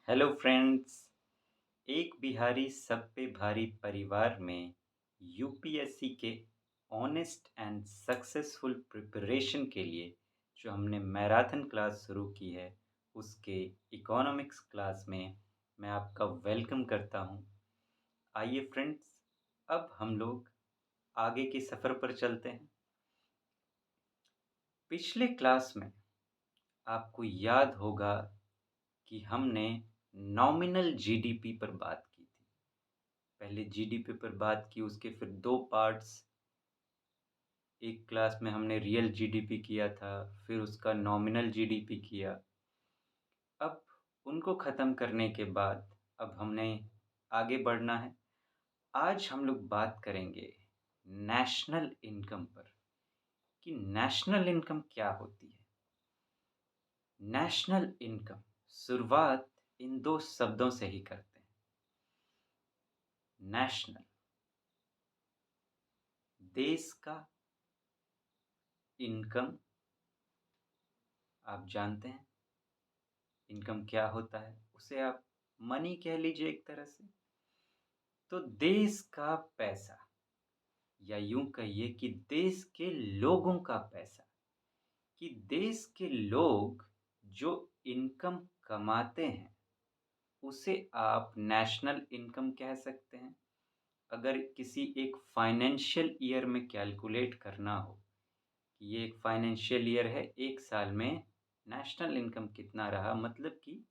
Hello friends. एक बिहारी सब पे भारी परिवार में यूपीएससी के ऑनेस्ट एंड सक्सेसफुल प्रिपरेशन के लिए जो हमने मैराथन क्लास शुरू की है उसके इकोनॉमिक्स क्लास में मैं आपका वेलकम करता हूं। आइए फ्रेंड्स, अब हम लोग आगे के सफ़र पर चलते हैं। पिछले क्लास में आपको याद होगा कि हमने नॉमिनल जीडीपी पर बात की थी। पहले जीडीपी पर बात की, उसके फिर दो पार्ट्स। एक क्लास में हमने रियल जीडीपी किया था, फिर उसका नॉमिनल जीडीपी किया। अब उनको ख़त्म करने के बाद अब हमने आगे बढ़ना है। आज हम लोग बात करेंगे नेशनल इनकम पर कि नेशनल इनकम क्या होती है। नेशनल इनकम शुरुआत इन दो शब्दों से ही करते हैं। नेशनल, देश का। इनकम, आप जानते हैं इनकम क्या होता है, उसे आप मनी कह लीजिए एक तरह से। तो देश का पैसा, या यूं कहिए कि देश के लोगों का पैसा, कि देश के लोग जो इनकम कमाते हैं उसे आप नेशनल इनकम कह सकते हैं। अगर किसी एक फाइनेंशियल ईयर में कैलकुलेट करना हो कि ये एक फाइनेंशियल ईयर है, एक साल में नेशनल इनकम कितना रहा, मतलब कि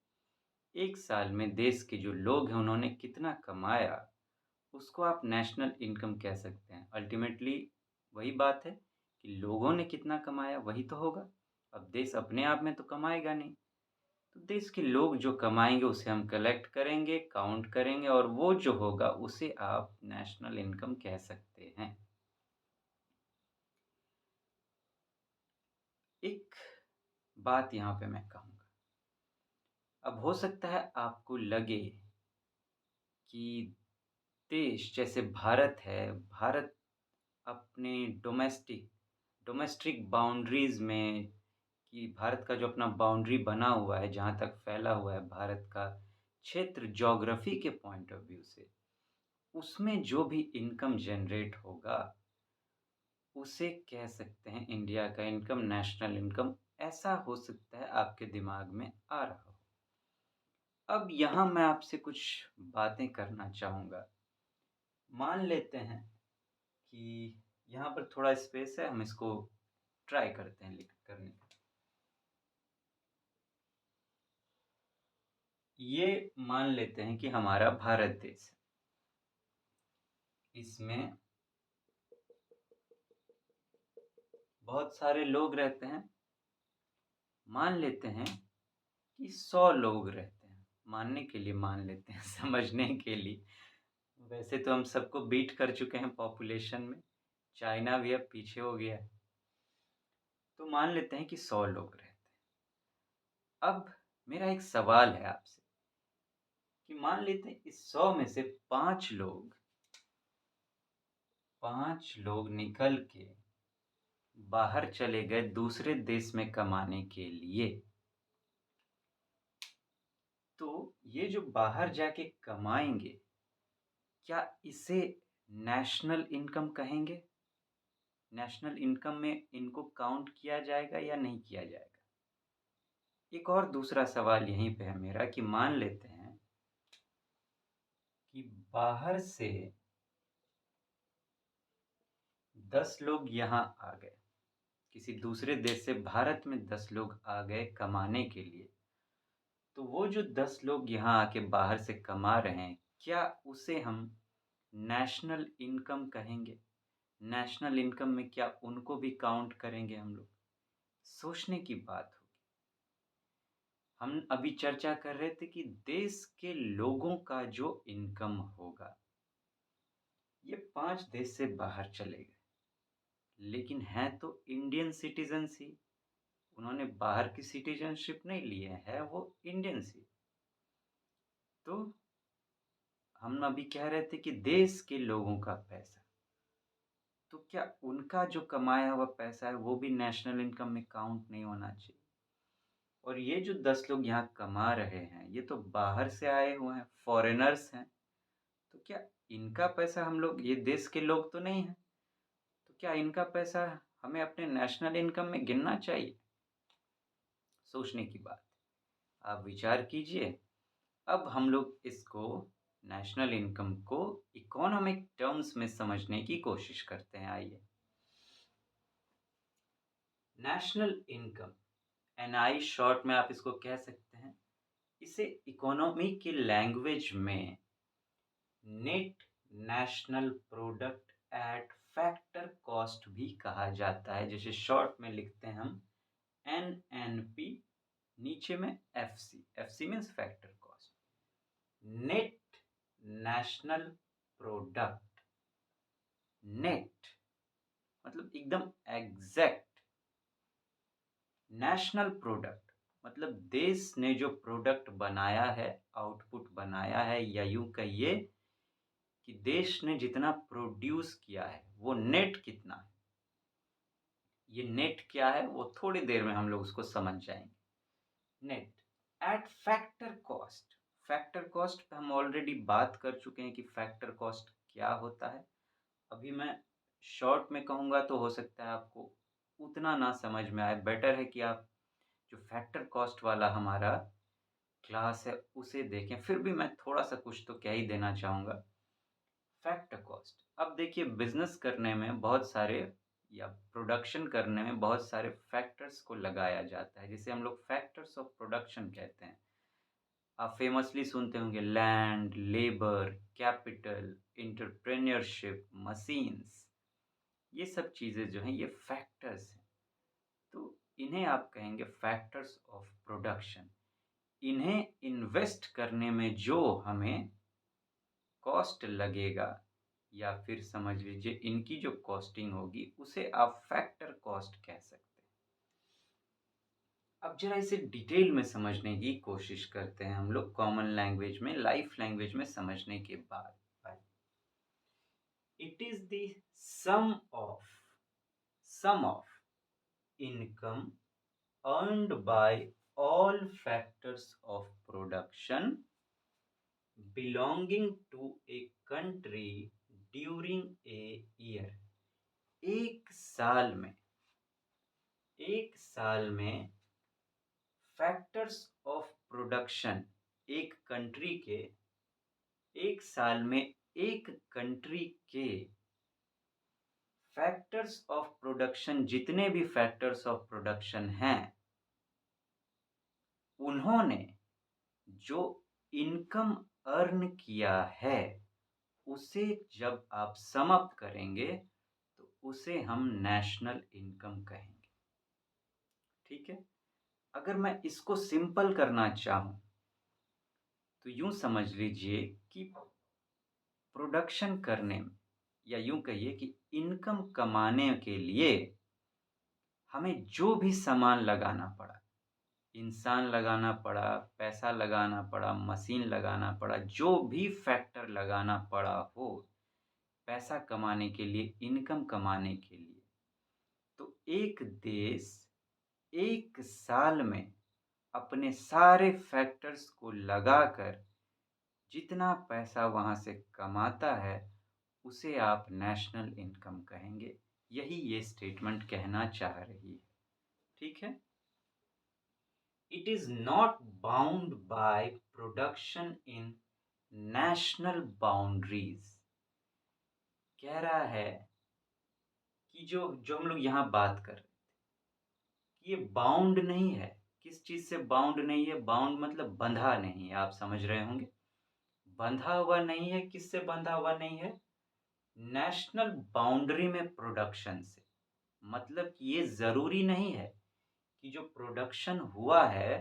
एक साल में देश के जो लोग हैं उन्होंने कितना कमाया, उसको आप नेशनल इनकम कह सकते हैं। अल्टीमेटली वही बात है कि लोगों ने कितना कमाया वही तो होगा। अब देश अपने आप में तो कमाएगा नहीं, तो देश के लोग जो कमाएंगे उसे हम कलेक्ट करेंगे, काउंट करेंगे, और वो जो होगा उसे आप नेशनल इनकम कह सकते हैं। एक बात यहाँ पे मैं कहूँगा, अब हो सकता है आपको लगे कि देश जैसे भारत है, भारत अपने डोमेस्टिक बाउंड्रीज़ में, कि भारत का जो अपना बाउंड्री बना हुआ है, जहाँ तक फैला हुआ है भारत का क्षेत्र ज्योग्राफी के पॉइंट ऑफ व्यू से, उसमें जो भी इनकम जनरेट होगा उसे कह सकते हैं इंडिया का इनकम, नेशनल इनकम। ऐसा हो सकता है आपके दिमाग में आ रहा हो। अब यहाँ मैं आपसे कुछ बातें करना चाहूँगा। मान लेते हैं कि यहाँ पर थोड़ा स्पेस है, हम इसको ट्राई करते हैं लिख करने का। ये मान लेते हैं कि हमारा भारत देश है, इसमें बहुत सारे लोग रहते हैं। मान लेते हैं कि 100 लोग रहते हैं, मानने के लिए मान लेते हैं समझने के लिए। वैसे तो हम सबको बीट कर चुके हैं पॉपुलेशन में, चाइना भी अब पीछे हो गया है। तो मान लेते हैं कि 100 लोग रहते हैं। अब मेरा एक सवाल है आपसे कि मान लेते हैं इस 100 में से 5 लोग निकल के बाहर चले गए दूसरे देश में कमाने के लिए। तो ये जो बाहर जाके कमाएंगे, क्या इसे नेशनल इनकम कहेंगे? नेशनल इनकम में इनको काउंट किया जाएगा या नहीं किया जाएगा? एक और दूसरा सवाल यहीं पे है मेरा कि मान लेते हैं कि बाहर से 10 लोग यहाँ आ गए, किसी दूसरे देश से भारत में 10 लोग आ गए कमाने के लिए। तो वो जो 10 लोग यहाँ आके बाहर से कमा रहे हैं, क्या उसे हम नेशनल इनकम कहेंगे? नेशनल इनकम में क्या उनको भी काउंट करेंगे हम लोग? सोचने की बात होगी। हम अभी चर्चा कर रहे थे कि देश के लोगों का जो इनकम होगा, ये 5 देश से बाहर चले गए, लेकिन हैं तो इंडियन सिटीजन्स ही। उन्होंने बाहर की सिटीजनशिप नहीं ली है, वो इंडियंस ही। तो हम अभी कह रहे थे कि देश के लोगों का पैसा, तो क्या उनका जो कमाया हुआ पैसा है वो भी नेशनल इनकम में काउंट नहीं होना चाहिए? और ये जो 10 लोग यहाँ कमा रहे हैं, ये तो बाहर से आए हुए हैं, फॉरेनर्स हैं। तो क्या इनका पैसा हम लोग, ये देश के लोग तो नहीं हैं, तो क्या इनका पैसा हमें अपने नेशनल इनकम में गिनना चाहिए? सोचने की बात है। आप विचार कीजिए। अब हम लोग इसको, नेशनल इनकम को इकोनॉमिक टर्म्स में समझने की कोशिश करते हैं। आइए, नेशनल इनकम, एनआई शॉर्ट में आप इसको कह सकते हैं। इसे इकोनॉमी की लैंग्वेज में net national product at factor cost भी कहा जाता है, जिसे शॉर्ट में लिखते हैं हम एनएनपी, नीचे में FC. FC means factor cost. Net national product, net मतलब एकदम एग्जैक्ट, नेशनल प्रोडक्ट मतलब देश ने जो प्रोडक्ट बनाया है, आउटपुट बनाया है, या यूं कहिए कि देश ने जितना प्रोड्यूस किया है वो नेट कितना है। ये नेट क्या है वो थोड़ी देर में हम लोग उसको समझ जाएंगे। Net at factor cost. Factor cost पे हम ऑलरेडी बात कर चुके हैं कि फैक्टर कॉस्ट क्या होता है। अभी मैं शॉर्ट में कहूँगा तो हो सकता है आपको उतना ना समझ में आए। बेटर है कि आप जो फैक्टर कॉस्ट वाला हमारा क्लास है उसे देखें। फिर भी मैं थोड़ा सा कुछ तो कह ही देना चाहूँगा। फैक्टर कॉस्ट, अब देखिए, बिजनेस करने में बहुत सारे, या प्रोडक्शन करने में बहुत सारे फैक्टर्स को लगाया जाता है, जिसे हम लोग फैक्टर्स ऑफ प्रोडक्शन कहते हैं। आप फेमसली सुनते होंगे land, labour, capital, entrepreneurship, machines. ये सब चीज़ें जो हैं ये फैक्टर्स हैं। तो इन्हें आप कहेंगे फैक्टर्स ऑफ प्रोडक्शन। इन्हें इन्वेस्ट करने में जो हमें कॉस्ट लगेगा, या फिर समझ लीजिए इनकी जो कॉस्टिंग होगी, उसे आप फैक्टर कॉस्ट कह सकते हैं। अब जरा इसे डिटेल में समझने की कोशिश करते हैं हम लोग, कॉमन लैंग्वेज में, लाइफ लैंग्वेज में समझने के बाद। It is the sum of income earned by all factors of production belonging to a country during a year। एक साल में फैक्टर्स ऑफ प्रोडक्शन, एक कंट्री के, एक साल में एक कंट्री के फैक्टर्स ऑफ प्रोडक्शन, जितने भी फैक्टर्स ऑफ प्रोडक्शन हैं, उन्होंने जो इनकम अर्न किया है, उसे जब आप सम अप करेंगे तो उसे हम नेशनल इनकम कहेंगे। ठीक है। अगर मैं इसको सिंपल करना चाहूं तो यूं समझ लीजिए कि प्रोडक्शन करने में, या यूं कहिए कि इनकम कमाने के लिए हमें जो भी सामान लगाना पड़ा, इंसान लगाना पड़ा, पैसा लगाना पड़ा, मशीन लगाना पड़ा, जो भी फैक्टर लगाना पड़ा हो पैसा कमाने के लिए, इनकम कमाने के लिए, तो एक देश एक साल में अपने सारे फैक्टर्स को लगाकर जितना पैसा वहां से कमाता है, उसे आप नेशनल इनकम कहेंगे। यही ये स्टेटमेंट कहना चाह रही है। ठीक है। It is not bound by production in national boundaries. कह रहा है कि जो जो हम लोग यहाँ बात कर रहे हैं, ये बाउंड नहीं है। किस चीज से बाउंड नहीं है? बाउंड मतलब बंधा नहीं है, आप समझ रहे होंगे। बंधा हुआ नहीं है। किससे बंधा हुआ नहीं है? नेशनल बाउंड्री में प्रोडक्शन से। मतलब कि ये जरूरी नहीं है कि जो प्रोडक्शन हुआ है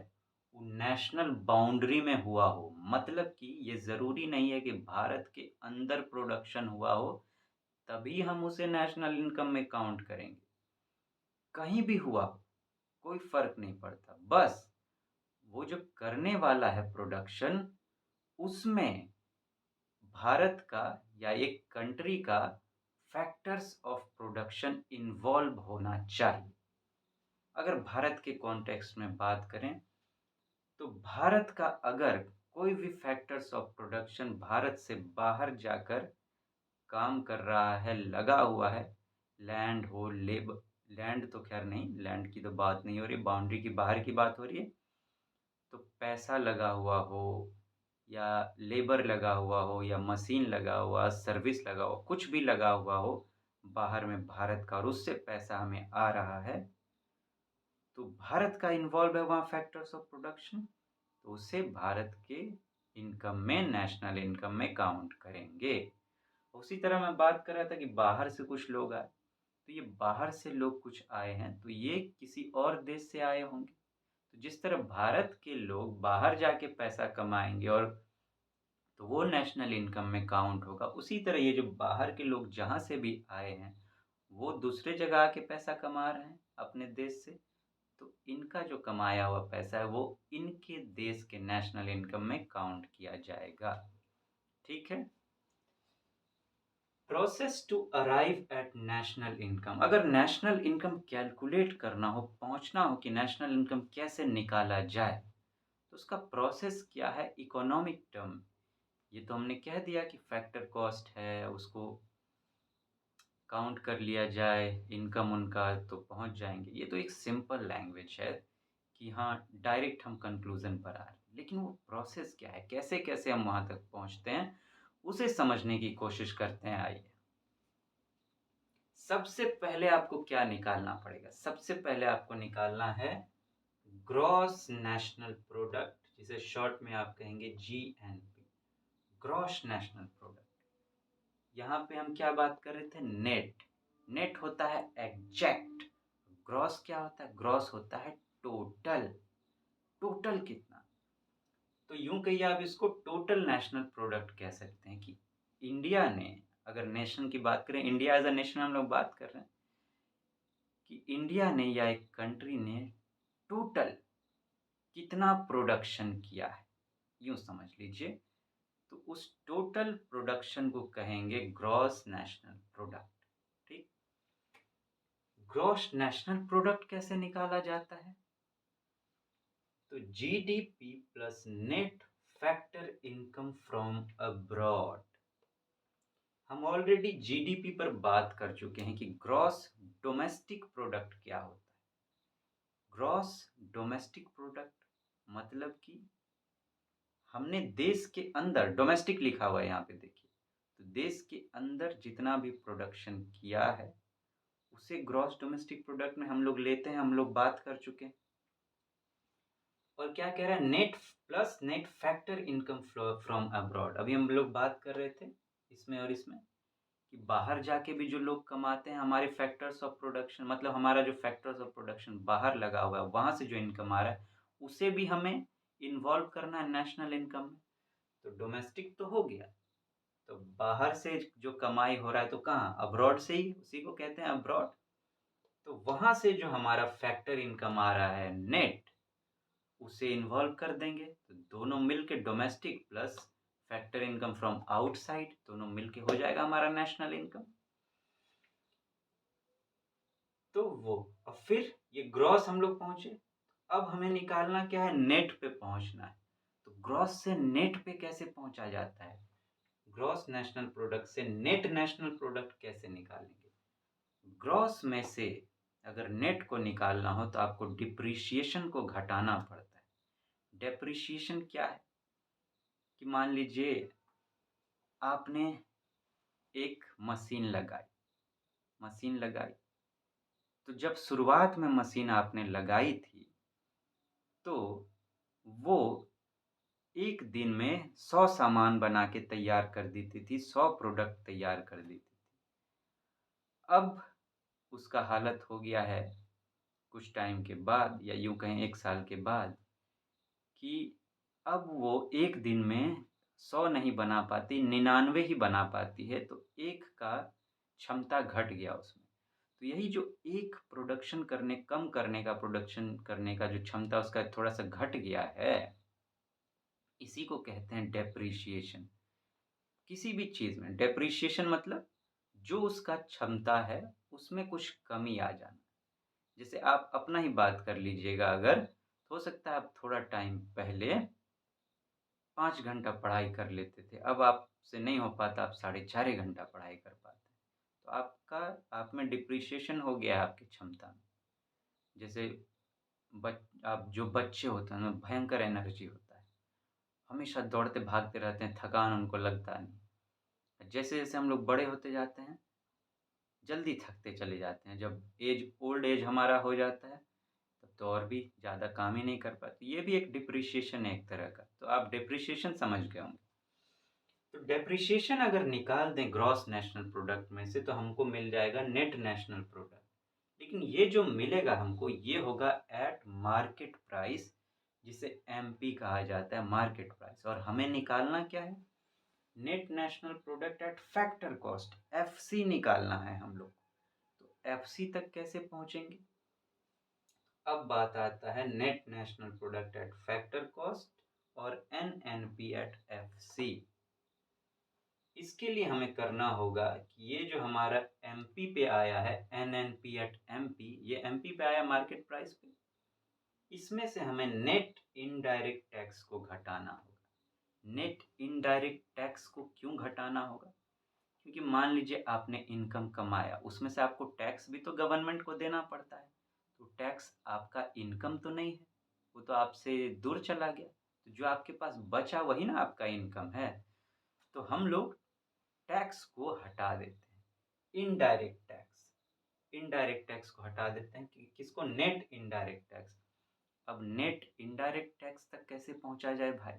वो नेशनल बाउंड्री में हुआ हो। मतलब कि ये जरूरी नहीं है कि भारत के अंदर प्रोडक्शन हुआ हो तभी हम उसे नेशनल इनकम में काउंट करेंगे। कहीं भी हुआ हो, कोई फर्क नहीं पड़ता। बस वो जो करने वाला है प्रोडक्शन, उसमें भारत का या एक कंट्री का फैक्टर्स ऑफ प्रोडक्शन इन्वॉल्व होना चाहिए। अगर भारत के कॉन्टेक्स्ट में बात करें तो भारत का अगर कोई भी फैक्टर्स ऑफ प्रोडक्शन भारत से बाहर जाकर काम कर रहा है, लगा हुआ है, लैंड हो, लैंड तो खैर नहीं, लैंड की तो बात नहीं हो रही, बाउंड्री की बाहर की बात हो रही है। तो पैसा लगा हुआ हो या लेबर लगा हुआ हो या मशीन लगा हुआ, सर्विस लगा हुआ, कुछ भी लगा हुआ हो बाहर में भारत का और उससे पैसा हमें आ रहा है, तो भारत का इन्वॉल्व है वहाँ फैक्टर्स ऑफ प्रोडक्शन, तो उसे भारत के इनकम में, नेशनल इनकम में काउंट करेंगे। उसी तरह मैं बात कर रहा था कि बाहर से कुछ लोग आए, तो ये बाहर से लोग कुछ आए हैं तो ये किसी और देश से आए होंगे। तो जिस तरह भारत के लोग बाहर जाके पैसा कमाएंगे और तो वो नेशनल इनकम में काउंट होगा, उसी तरह ये जो बाहर के लोग जहाँ से भी आए हैं वो दूसरे जगह आके पैसा कमा रहे हैं अपने देश से, तो इनका जो कमाया हुआ पैसा है वो इनके देश के नेशनल इनकम में काउंट किया जाएगा। ठीक है। Process to arrive at national income, अगर नेशनल इनकम कैलकुलेट करना हो, पहुंचना हो कि नेशनल इनकम कैसे निकाला जाए, तो उसका प्रोसेस क्या है इकोनॉमिक टर्म। ये तो हमने कह दिया कि फैक्टर कॉस्ट है, उसको काउंट कर लिया जाए इनकम उनका तो पहुंच जाएंगे। ये तो एक सिंपल लैंग्वेज है कि हाँ डायरेक्ट हम कंक्लूजन पर आ रहे हैं, लेकिन वो प्रोसेस क्या है, कैसे कैसे हम वहां तक पहुंचते हैं, उसे समझने की कोशिश करते हैं। आइए, सबसे पहले आपको क्या निकालना पड़ेगा? सबसे पहले आपको निकालना है ग्रॉस नेशनल प्रोडक्ट, जिसे शॉर्ट में आप कहेंगे जीएनपी, ग्रॉस नेशनल प्रोडक्ट। यहाँ पे हम क्या बात कर रहे थे? नेट। नेट होता है एग्जैक्ट, ग्रॉस क्या होता है? ग्रॉस होता है टोटल। टोटल कितना? तो यूं कहिए आप इसको टोटल नेशनल प्रोडक्ट कह सकते हैं कि इंडिया ने, अगर नेशन की बात करें, इंडिया एज अ नेशन हम लोग बात कर रहे हैं कि इंडिया ने या एक कंट्री ने टोटल कितना प्रोडक्शन किया है, यूं समझ लीजिए। तो उस टोटल प्रोडक्शन को कहेंगे ग्रॉस नेशनल प्रोडक्ट। ठीक। ग्रॉस नेशनल प्रोडक्ट कैसे निकाला जाता है? तो GDP plus net factor income from abroad. हम ऑलरेडी जीडीपी पर बात कर चुके हैं कि ग्रॉस डोमेस्टिक प्रोडक्ट क्या होता है। ग्रॉस डोमेस्टिक प्रोडक्ट मतलब कि हमने देश के अंदर, डोमेस्टिक लिखा हुआ है यहाँ पे देखिए, तो देश के अंदर जितना भी प्रोडक्शन किया है उसे ग्रॉस डोमेस्टिक प्रोडक्ट में हम लोग लेते हैं, हम लोग बात कर चुके हैं। और क्या कह रहा है? Net plus net factor income from abroad. अभी हम लोग बात कर रहे थे इसमें और इसमें कि बाहर जाके भी जो लोग कमाते हैं, हमारे फैक्टर्स ऑफ प्रोडक्शन, मतलब हमारा जो फैक्टर्स ऑफ प्रोडक्शन बाहर लगा हुआ है वहां से जो इनकम आ रहा है उसे भी हमें इन्वॉल्व करना है नेशनल इनकम में। तो डोमेस्टिक तो हो गया, तो बाहर से जो कमाई हो रहा है तो कहाँ? अब्रॉड से ही, उसी को कहते हैं अब्रॉड। तो वहां से जो हमारा फैक्टर इनकम आ रहा है नेट, उसे इन्वॉल्व कर देंगे, तो दोनों मिलके domestic plus factor income from outside, दोनों मिलके हो जाएगा हमारा नेशनल इनकम। तो वो, अब फिर ये ग्रॉस हम लोग पहुंचे, अब हमें निकालना क्या है? नेट पे पहुंचना है। तो ग्रॉस से नेट पे कैसे पहुंचा जाता है? ग्रॉस नेशनल प्रोडक्ट से नेट नेशनल प्रोडक्ट कैसे निकालेंगे? ग्रॉस में से अगर नेट को निकालना हो तो आपको डिप्रिशिएशन को घटाना पड़ता है। डेप्रिशिएशन क्या है कि मान लीजिए आपने एक मशीन लगाई, तो जब शुरुआत में मशीन आपने लगाई थी तो वो एक दिन में 100 सामान बना के तैयार कर देती थी, 100 प्रोडक्ट तैयार कर देती थी। अब उसका हालत हो गया है कुछ टाइम के बाद, या यूं कहें 1 साल के बाद, कि अब वो एक दिन में 100 नहीं बना पाती, 99 ही बना पाती है, तो एक का क्षमता घट गया उसमें। तो यही जो एक प्रोडक्शन करने का जो क्षमता उसका थोड़ा सा घट गया है, इसी को कहते हैं डेप्रिशिएशन। किसी भी चीज में डेप्रिशिएशन मतलब जो उसका क्षमता है उसमें कुछ कमी आ जाना। जैसे आप अपना ही बात कर लीजिएगा अगर, तो हो सकता है आप थोड़ा टाइम पहले 5 घंटा पढ़ाई कर लेते थे, अब आपसे नहीं हो पाता, आप साढ़े 4 घंटा पढ़ाई कर पाते हैं। तो आप में डिप्रिसिएशन हो गया है आपकी क्षमता में। जैसे आप जो बच्चे होते हैं उनमें भयंकर एनर्जी होता है, हमेशा दौड़ते भागते रहते हैं, थकान उनको लगता नहीं। जैसे-जैसे हम लोग बड़े होते जाते हैं, जल्दी थकते चले जाते हैं। जब ओल्ड एज हमारा हो जाता है, तब तो और भी ज़्यादा काम ही नहीं कर पाते। ये भी एक डिप्रिसिएशन है एक तरह का, तो आप डिप्रिसिएशन समझ गए होंगे। तो डेप्रिसिएशन अगर निकाल दें ग्रॉस नेशनल प्रोडक्ट में से, तो हमको मिल जाएगा नेट नेशनल प्रोडक्ट। लेकिन ये जो मिलेगा हमको, ये होगा एट मार्केट प्राइस, जिसे एमपी कहा जाता है, मार्केट प्राइस। और हमें निकालना क्या है? Net national product at factor cost, FC निकालना है हम लोग। तो एफसी तक कैसे पहुंचेंगे? अब बात आता है net national product at factor cost और एनएनपी एट एफसी। इसके लिए हमें करना होगा कि ये जो हमारा एमपी पे आया है, एनएनपी एट एमपी, ये एमपी पे आया मार्केट प्राइस पे, इसमें से हमें नेट इनडायरेक्ट टैक्स को घटाना होगा। नेट इनडायरेक्ट टैक्स को क्यों घटाना होगा? क्योंकि मान लीजिए आपने इनकम कमाया, उसमें से आपको टैक्स भी तो गवर्नमेंट को देना पड़ता है। तो टैक्स आपका इनकम तो नहीं है, वो तो आपसे दूर चला गया। तो जो आपके पास बचा वही ना आपका इनकम है। तो हम लोग टैक्स को हटा देते हैं, इनडायरेक्ट टैक्स को हटा देते हैं। कि किसको? Net indirect tax. अब नेट इनडायरेक्ट टैक्स तक कैसे पहुंचा जाए भाई?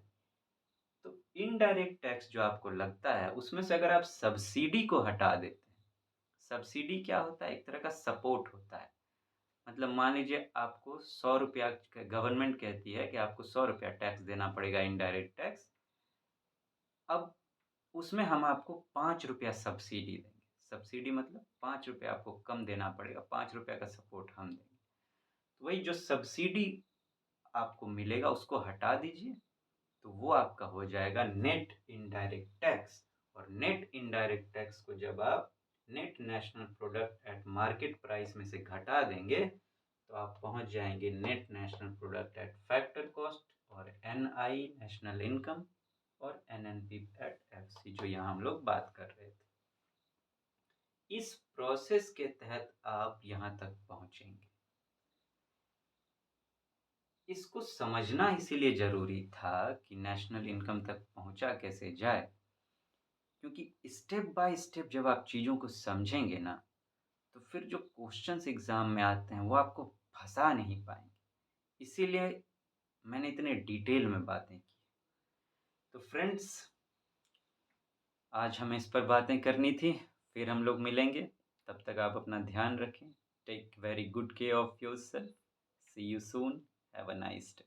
तो इनडायरेक्ट टैक्स जो आपको लगता है, उसमें से अगर आप सब्सिडी को हटा देते हैं, सब्सिडी क्या होता है? एक तरह का सपोर्ट होता है। मतलब मान लीजिए आपको 100 रुपया, गवर्नमेंट कहती है कि आपको 100 रुपया टैक्स देना पड़ेगा, इनडायरेक्ट टैक्स। अब उसमें हम आपको 5 रुपया सब्सिडी देंगे। सब्सिडी मतलब 5 रुपया आपको कम देना पड़ेगा, 5 रुपया का सपोर्ट हम देंगे। तो वही जो सब्सिडी आपको मिलेगा उसको हटा दीजिए, तो वो आपका हो जाएगा नेट इनडायरेक्ट टैक्स। और नेट इनडायरेक्ट टैक्स को जब आप net national product at market price में से घटा देंगे, तो आप पहुंच जाएंगे net national product at factor cost और एनआई नेशनल इनकम और एनएनपी एट एफसी, जो यहाँ हम लोग बात कर रहे थे। इस प्रोसेस के तहत आप यहाँ तक पहुंचेंगे। इसको समझना इसीलिए जरूरी था कि नेशनल इनकम तक पहुंचा कैसे जाए, क्योंकि स्टेप बाय स्टेप जब आप चीज़ों को समझेंगे ना, तो फिर जो क्वेश्चंस एग्जाम में आते हैं वो आपको फंसा नहीं पाएंगे। इसीलिए मैंने इतने डिटेल में बातें की। तो फ्रेंड्स, आज हमें इस पर बातें करनी थी, फिर हम लोग मिलेंगे। तब तक आप अपना ध्यान रखें। Take very good care of yourself. See you soon. Have a nice day.